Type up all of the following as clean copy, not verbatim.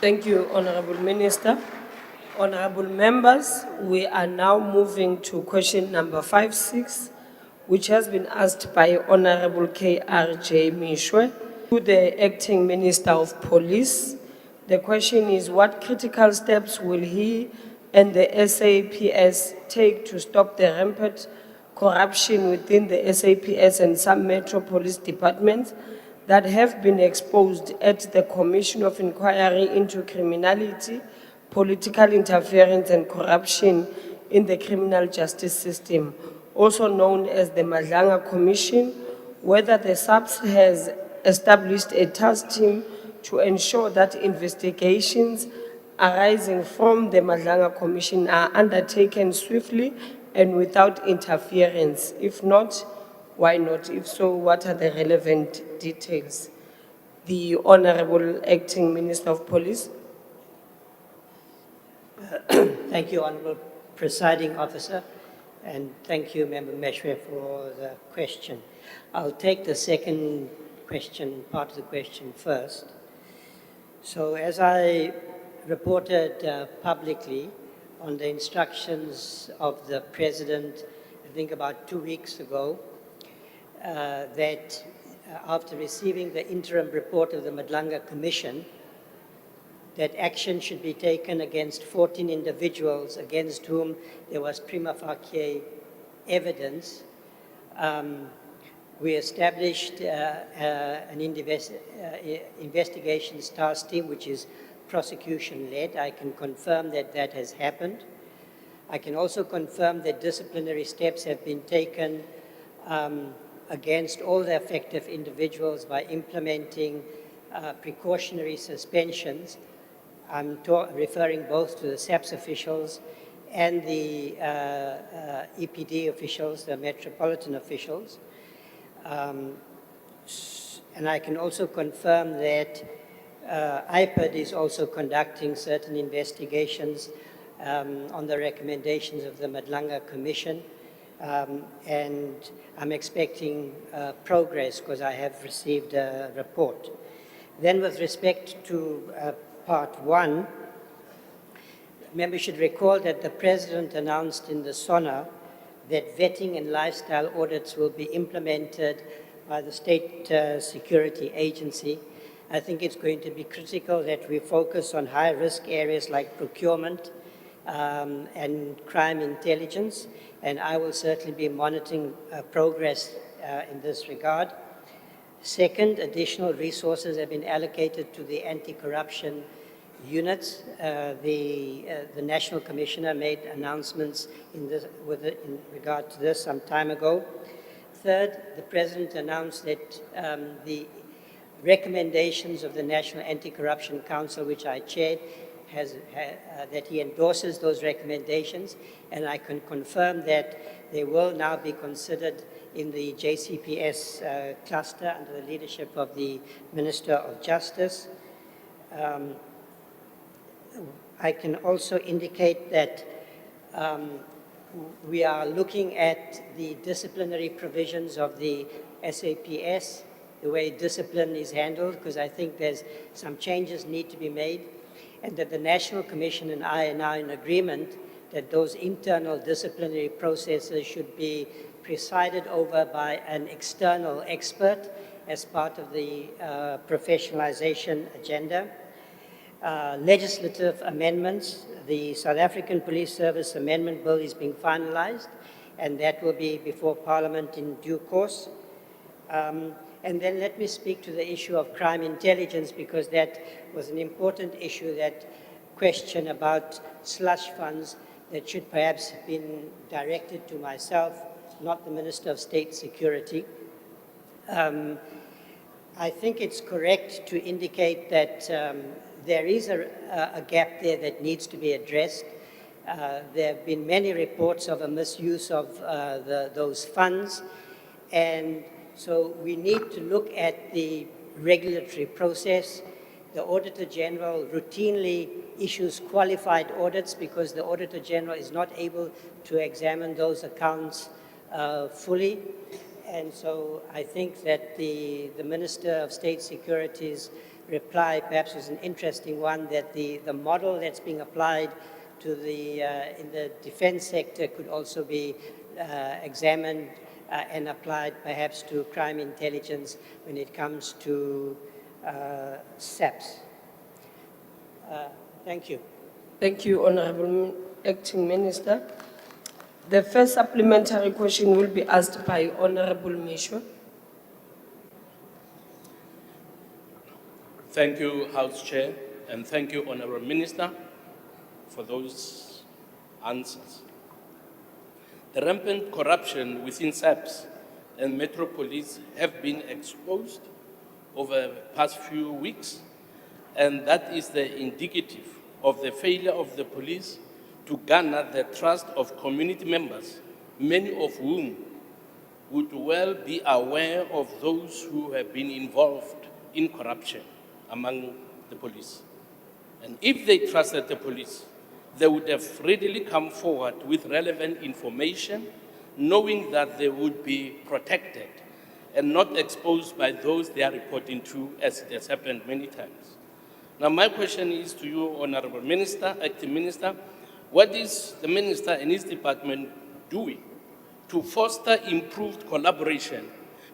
Thank you, Honorable Minister. Honorable members, we are now moving to question number 56, which has been asked by Honorable KRJ Meshoe to the Acting Minister of Police. The question is, what critical steps will he and the SAPS take to stop the rampant corruption within the SAPS and some metro police departments that have been exposed at the Commission of Inquiry into Criminality, Political Interference and Corruption in the Criminal Justice System, also known as the Madlanga Commission, whether the SAPS has established a task team to ensure that investigations arising from the Madlanga Commission are undertaken swiftly and without interference. If not, why not? If so, what are the relevant details? The Honorable Acting Minister of Police. Thank you, Honorable Presiding Officer, and thank you, Member Meshoe, for the question. I'll take the second question, part of the question first. So as I reported publicly on the instructions of the President, I think about 2 weeks ago, that after receiving the interim report of the Madlanga Commission, that action should be taken against 14 individuals against whom there was prima facie evidence. We established an investigations task team, which is prosecution-led. I can confirm that that has happened. I can also confirm that disciplinary steps have been taken against all the affected individuals by implementing precautionary suspensions. I'm referring both to the SAPS officials and the EPD officials, the metropolitan officials. And I can also confirm that IPID is also conducting certain investigations on the recommendations of the Madlanga Commission. And I'm expecting progress because I have received a report. Then with respect to part one, members should recall that the President announced in the SONA that vetting and lifestyle audits will be implemented by the State Security Agency. I think it's going to be critical that we focus on high-risk areas like procurement and crime intelligence, and I will certainly be monitoring progress in this regard. Second, additional resources have been allocated to the anti-corruption units. The National Commissioner made announcements in regard to this some time ago. Third, the President announced that the recommendations of the National Anti-Corruption Council, which I chaired, that he endorses those recommendations, and I can confirm that they will now be considered in the JCPS cluster under the leadership of the Minister of Justice. I can also indicate that we are looking at the disciplinary provisions of the SAPS, the way discipline is handled, because I think there's some changes need to be made, and that the National Commission and I are now in agreement that those internal disciplinary processes should be presided over by an external expert as part of the professionalization agenda. Legislative amendments, the South African Police Service Amendment Bill is being finalized, and that will be before Parliament in due course. And then let me speak to the issue of crime intelligence, because that was an important issue, that question about slush funds that should perhaps have been directed to myself, not the Minister of State Security. I think it's correct to indicate that there is a gap there that needs to be addressed. There have been many reports of a misuse of those funds, and so we need to look at the regulatory process. The Auditor General routinely issues qualified audits because the Auditor General is not able to examine those accounts fully. And so I think that the Minister of State Security's reply perhaps was an interesting one, that the model that's being applied to the, in the defense sector could also be examined and applied perhaps to crime intelligence when it comes to SAPS. Thank you. Thank you, Honorable Acting Minister. The first supplementary question will be asked by Honorable Meshoe. Thank you, House Chair, and thank you, Honourable Minister, for those answers. The rampant corruption within SAPS and Metro Police have been exposed over the past few weeks, and that is the indicative of the failure of the police to garner the trust of community members, many of whom would well be aware of those who have been involved in corruption among the police. And if they trusted the police, they would have readily come forward with relevant information, knowing that they would be protected and not exposed by those they are reporting to, as it has happened many times. Now, my question is to you, Honourable Minister, Acting Minister, what is the Minister and his department doing to foster improved collaboration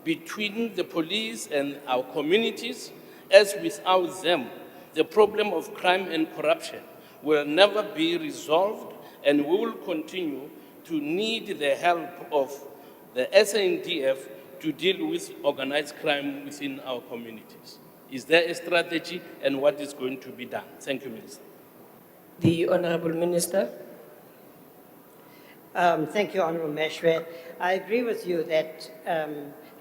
between the police and our communities, as without them, the problem of crime and corruption will never be resolved, and we will continue to need the help of the SANDF to deal with organized crime within our communities? Is there a strategy, and what is going to be done? Thank you, Minister. The Honorable Minister. Thank you, Honourable Meshoe. I agree with you that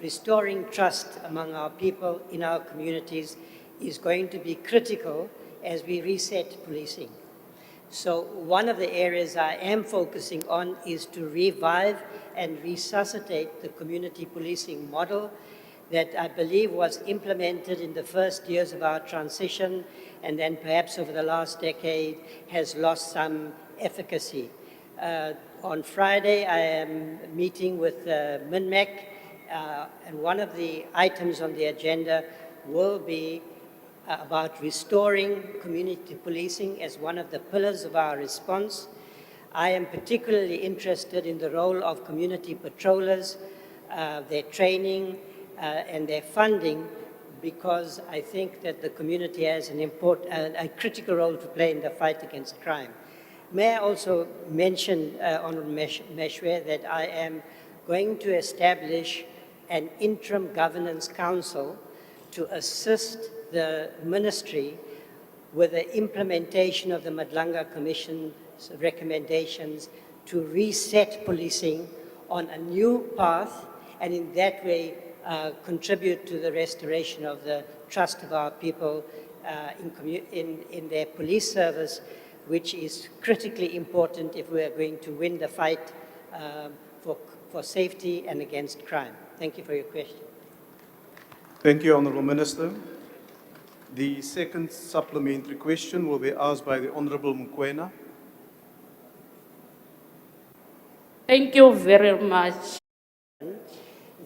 restoring trust among our people in our communities is going to be critical as we reset policing. So one of the areas I am focusing on is to revive and resuscitate the community policing model that I believe was implemented in the first years of our transition, and then perhaps over the last decade has lost some efficacy. On Friday, I am meeting with MINMEC, and one of the items on the agenda will be about restoring community policing as one of the pillars of our response. I am particularly interested in the role of community patrollers, their training and their funding, because I think that the community has a critical role to play in the fight against crime. May I also mention, Honourable Meshoe, that I am going to establish an interim governance council to assist the ministry with the implementation of the Madlanga Commission's recommendations to reset policing on a new path, and in that way contribute to the restoration of the trust of our people in their police service, which is critically important if we are going to win the fight for safety and against crime. Thank you for your question. Thank you, Honourable Minister. The second supplementary question will be asked by the Honourable Mokoena. Thank you very much.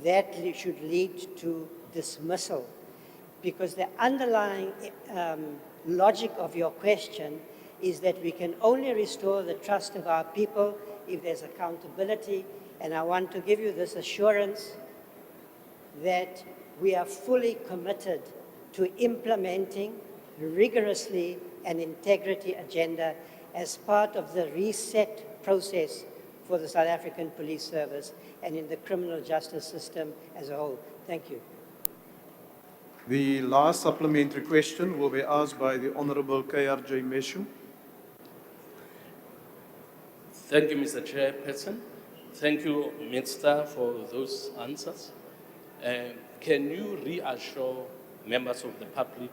That should lead to dismissal, because the underlying logic of your question is that we can only restore the trust of our people if there's accountability, and I want to give you this assurance that we are fully committed to implementing rigorously an integrity agenda as part of the reset process for the South African Police Service and in the criminal justice system as a whole. Thank you. The last supplementary question will be asked by the Honourable KRJ Meshoe. Thank you, Mr. Chairperson. Thank you, Minister, for those answers. Can you reassure members of the public,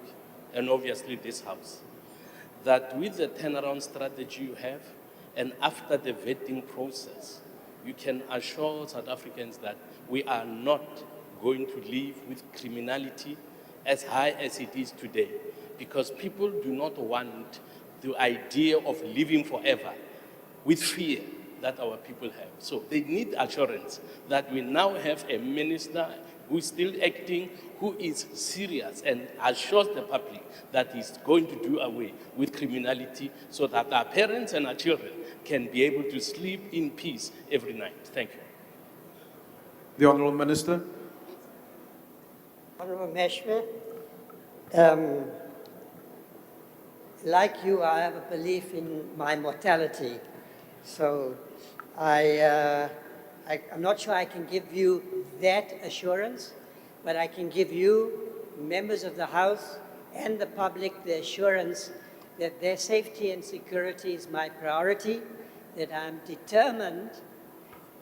and obviously this House, that with the turnaround strategy you have, and after the vetting process, you can assure South Africans that we are not going to live with criminality as high as it is today, because people do not want the idea of living forever with fear that our people have. So they need assurance that we now have a minister who is still acting, who is serious and assures the public that he's going to do away with criminality so that our parents and our children can be able to sleep in peace every night. Thank you. The Honourable Minister. Honourable Meshoe, like you, I have a belief in my mortality. So I'm not sure I can give you that assurance, but I can give you, members of the House and the public, the assurance that their safety and security is my priority, that I'm determined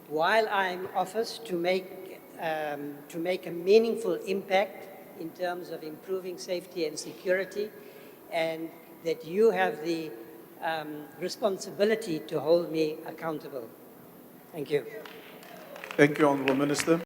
while I'm in office to make a meaningful impact in terms of improving safety and security, and that you have the responsibility to hold me accountable. Thank you. Thank you, Honourable Minister.